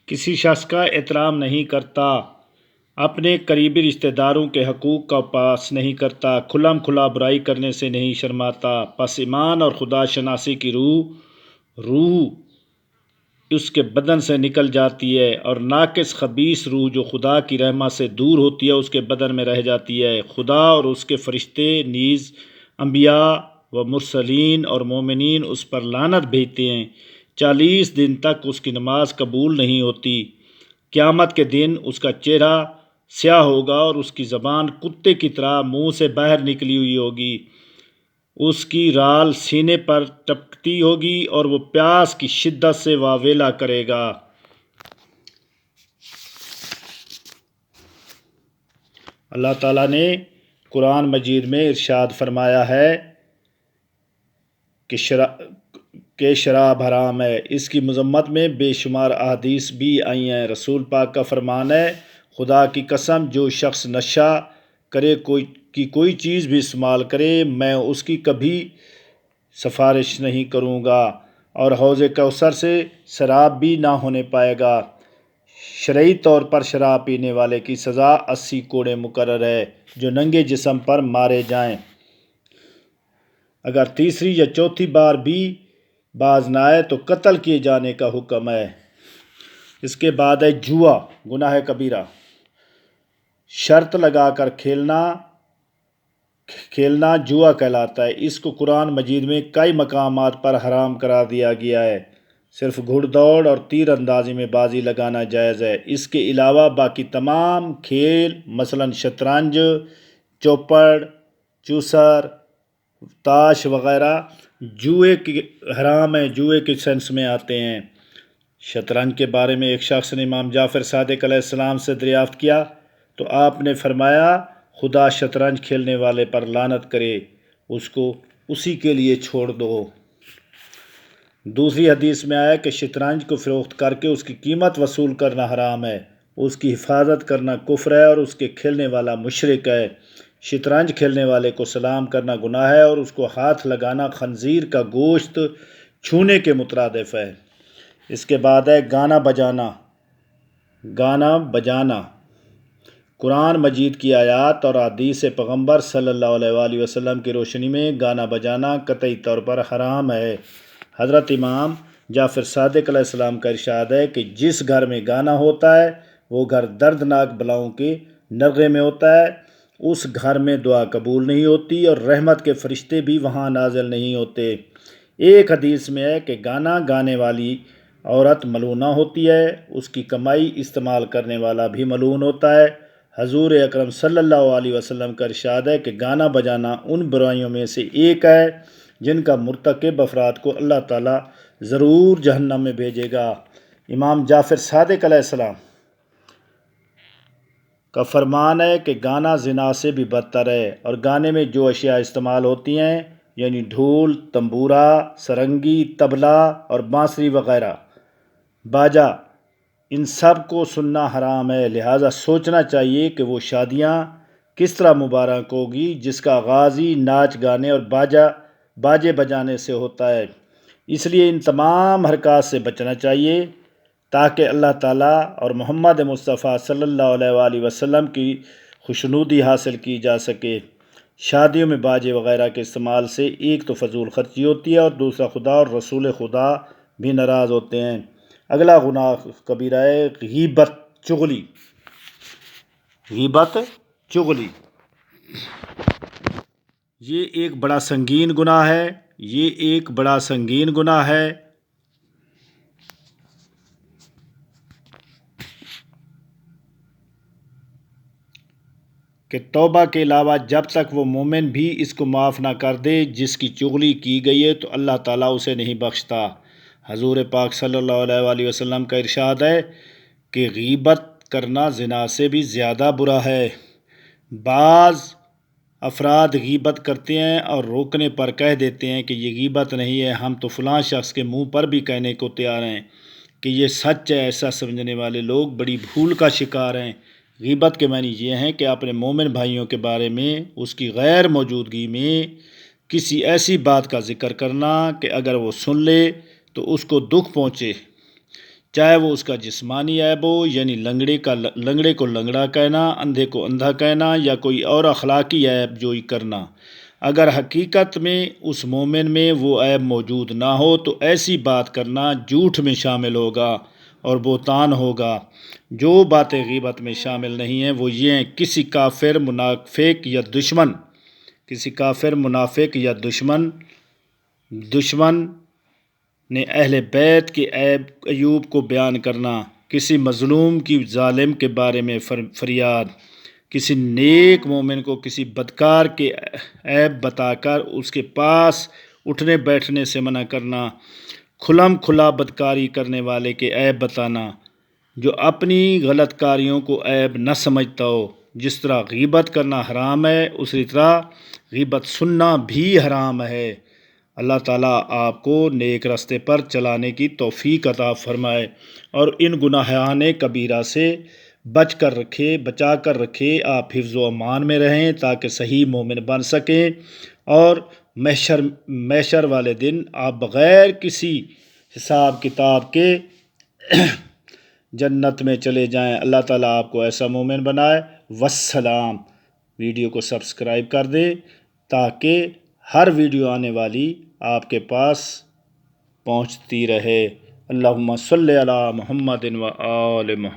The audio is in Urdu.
کسی شخص کا احترام نہیں کرتا، اپنے قریبی رشتہ داروں کے حقوق کا پاس نہیں کرتا، کھلم کھلا برائی کرنے سے نہیں شرماتا، پس ایمان اور خدا شناسی کی روح اس کے بدن سے نکل جاتی ہے، اور ناقص خبیث روح جو خدا کی رحمت سے دور ہوتی ہے اس کے بدن میں رہ جاتی ہے۔ خدا اور اس کے فرشتے نیز انبیاء و مرسلین اور مومنین اس پر لعنت بھیجتے ہیں، 40 دن تک اس کی نماز قبول نہیں ہوتی۔ قیامت کے دن اس کا چہرہ سیاہ ہوگا اور اس کی زبان کتے کی طرح منہ سے باہر نکلی ہوئی ہوگی، اس کی رال سینے پر ٹپکتی ہوگی اور وہ پیاس کی شدت سے واویلا کرے گا۔ اللہ تعالیٰ نے قرآن مجید میں ارشاد فرمایا ہے کہ شراب حرام ہے۔ اس کی مذمت میں بے شمار احادیث بھی آئی ہیں۔ رسول پاک کا فرمان ہے، خدا کی قسم جو شخص نشہ کرے کوئی چیز بھی استعمال کرے، میں اس کی کبھی سفارش نہیں کروں گا، اور حوض کوثر سے سراب بھی نہ ہونے پائے گا۔ شرعی طور پر شراب پینے والے کی سزا 80 کوڑے مقرر ہے جو ننگے جسم پر مارے جائیں۔ اگر تیسری یا چوتھی بار بھی باز نہ آئے تو قتل کیے جانے کا حکم ہے۔ اس کے بعد ہے جوا، گناہ کبیرہ۔ شرط لگا کر کھیلنا جوا کہلاتا ہے۔ اس کو قرآن مجید میں کئی مقامات پر حرام قرار دیا گیا ہے۔ صرف گھڑ دوڑ اور تیر اندازی میں بازی لگانا جائز ہے۔ اس کے علاوہ باقی تمام کھیل مثلاً شطرنج، چوپڑ، چوسر، تاش وغیرہ جوئے کے حرام ہیں، جوئے کے سینس میں آتے ہیں۔ شطرنج کے بارے میں ایک شخص نے امام جعفر صادق علیہ السلام سے دریافت کیا تو آپ نے فرمایا، خدا شطرنج کھیلنے والے پر لعنت کرے، اس کو اسی کے لیے چھوڑ دو۔ دوسری حدیث میں آیا کہ شطرنج کو فروخت کر کے اس کی قیمت وصول کرنا حرام ہے، اس کی حفاظت کرنا کفر ہے اور اس کے کھیلنے والا مشرک ہے۔ شطرنج کھیلنے والے کو سلام کرنا گناہ ہے اور اس کو ہاتھ لگانا خنزیر کا گوشت چھونے کے مترادف ہے۔ اس کے بعد ہے گانا بجانا۔ قرآن مجید کی آیات اور احادیث پیغمبر صلی اللہ علیہ وآلہ وسلم کی روشنی میں گانا بجانا قطعی طور پر حرام ہے۔ حضرت امام جعفر صادق علیہ السلام کا ارشاد ہے کہ جس گھر میں گانا ہوتا ہے وہ گھر دردناک بلاؤں کے نغے میں ہوتا ہے، اس گھر میں دعا قبول نہیں ہوتی اور رحمت کے فرشتے بھی وہاں نازل نہیں ہوتے۔ ایک حدیث میں ہے کہ گانا گانے والی عورت ملعونہ ہوتی ہے، اس کی کمائی استعمال کرنے والا بھی ملعون ہوتا ہے۔ حضور اکرم صلی اللہ علیہ وسلم کا ارشاد ہے کہ گانا بجانا ان برائیوں میں سے ایک ہے جن کا مرتکب افراد کو اللہ تعالیٰ ضرور جہنم میں بھیجے گا۔ امام جعفر صادق علیہ السلام کا فرمان ہے کہ گانا زنا سے بھی بدتر ہے، اور گانے میں جو اشیاء استعمال ہوتی ہیں یعنی ڈھول، تنبورا، سرنگی، طبلہ اور بانسری وغیرہ، باجا، ان سب کو سننا حرام ہے۔ لہٰذا سوچنا چاہیے کہ وہ شادیاں کس طرح مبارک ہوگی جس کا آغاز ہی ناچ گانے اور باجے بجانے سے ہوتا ہے۔ اس لیے ان تمام حرکات سے بچنا چاہیے تاکہ اللہ تعالیٰ اور محمد مصطفیٰ صلی اللہ علیہ وآلہ وسلم کی خوشنودی حاصل کی جا سکے۔ شادیوں میں باجے وغیرہ کے استعمال سے ایک تو فضول خرچی ہوتی ہے اور دوسرا خدا اور رسول خدا بھی ناراض ہوتے ہیں۔ اگلا گناہ کبیرہ ہے غیبت، چغلی۔ یہ ایک بڑا سنگین گناہ ہے۔ کہ توبہ کے علاوہ جب تک وہ مومن بھی اس کو معاف نہ کر دے جس کی چغلی کی گئی ہے تو اللہ تعالیٰ اسے نہیں بخشتا۔ حضور پاک صلی اللہ علیہ وآلہ وسلم کا ارشاد ہے کہ غیبت کرنا زنا سے بھی زیادہ برا ہے۔ بعض افراد غیبت کرتے ہیں اور روکنے پر کہہ دیتے ہیں کہ یہ غیبت نہیں ہے، ہم تو فلاں شخص کے منہ پر بھی کہنے کو تیار ہیں کہ یہ سچ ہے۔ ایسا سمجھنے والے لوگ بڑی بھول کا شکار ہیں۔ غیبت کے معنی یہ ہیں کہ اپنے مومن بھائیوں کے بارے میں اس کی غیر موجودگی میں کسی ایسی بات کا ذکر کرنا کہ اگر وہ سن لے تو اس کو دکھ پہنچے، چاہے وہ اس کا جسمانی عیب ہو، یعنی لنگڑے کو لنگڑا کہنا، اندھے کو اندھا کہنا، یا کوئی اور اخلاقی عیب جوئی کرنا۔ اگر حقیقت میں اس مومن میں وہ عیب موجود نہ ہو تو ایسی بات کرنا جھوٹ میں شامل ہوگا اور بہتان ہوگا۔ جو باتیں غیبت میں شامل نہیں ہیں وہ یہ ہیں: کسی کافر منافق یا دشمن نے اہل بیت کے عیوب کو بیان کرنا، کسی مظلوم کی ظالم کے بارے میں فریاد، کسی نیک مومن کو کسی بدکار کے عیب بتا کر اس کے پاس اٹھنے بیٹھنے سے منع کرنا، کھلم کھلا بدکاری کرنے والے کے عیب بتانا جو اپنی غلط کاریوں کو عیب نہ سمجھتا ہو۔ جس طرح غیبت کرنا حرام ہے اسی طرح غیبت سننا بھی حرام ہے۔ اللہ تعالیٰ آپ کو نیک راستے پر چلانے کی توفیق عطا فرمائے اور ان گناہان کبیرہ سے بچا کر رکھے۔ آپ حفظ و امان میں رہیں تاکہ صحیح مومن بن سکیں اور محشر والے دن آپ بغیر کسی حساب کتاب کے جنت میں چلے جائیں۔ اللہ تعالیٰ آپ کو ایسا مومن بنائے۔ والسلام۔ ویڈیو کو سبسکرائب کر دیں تاکہ ہر ویڈیو آنے والی آپ کے پاس پہنچتی رہے۔ اللہم صلی علی محمد و آل محمد۔